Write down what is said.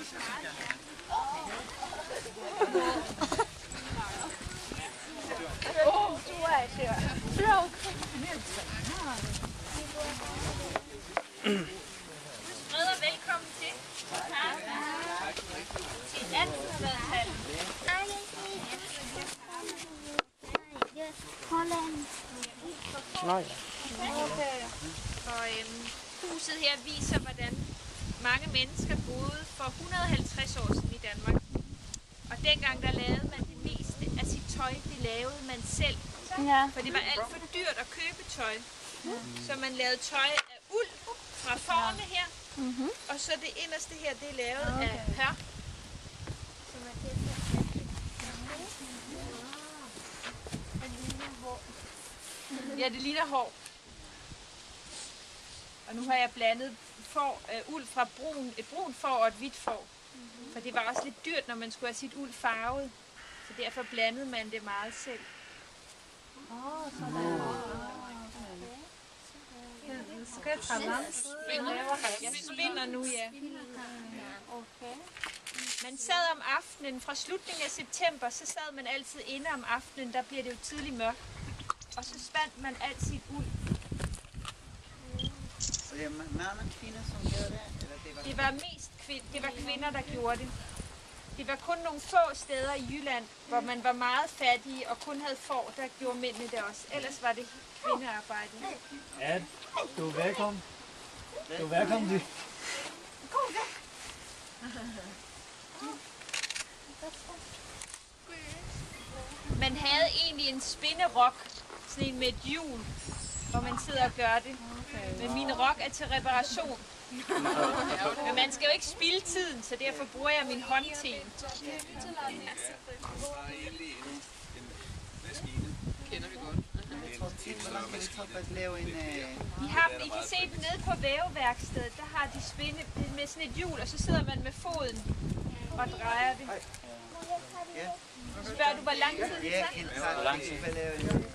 Og velkommen til. Til 1800-tallet. Holland. Okay. Og huset her viser, hvordan mange mennesker boede for 150 år siden i Danmark. Og dengang der lavede man det meste af sit tøj, det lavede man selv. Ja. For det var alt for dyrt at købe tøj. Så man lavede tøj af uld fra fårene her. Og så det inderste her, det er lavet af hør. Ja, det ligner hår. Og nu har jeg blandet uld fra et brun får og et hvidt får. For det var også lidt dyrt, når man skulle have sit uld farvet. Så derfor blandede man det meget selv. Jeg spinder nu, ja. Man sad om aftenen, fra slutningen af september, så sad man altid inde om aftenen, der bliver det jo tidligt mørkt. Og så spandt man alt sit uld. Så det er mænd og kvinder, som gjorde det? Eller Det var mest kvinder, der gjorde det. Det var kun nogle få steder i Jylland, hvor man var meget fattige og kun havde får, der gjorde mændene det også. Ellers var det kvindearbejde. Ja, du er velkommen. Du er velkommen. Man havde egentlig en spinderok, sådan en med et hjul, hvor man sidder og gør det. Men min rok er til reparation. Men man skal jo ikke spilde tiden, så derfor bruger jeg min håndten. Kender vi godt. hvor langt kan det tage for at lave en... I kan se dem nede på væveværkstedet, der har de spinde med sådan et hjul, og så sidder man med foden og drejer det. Spørger du, hvor lang tid det tager? Hvor lang tid for at lave en...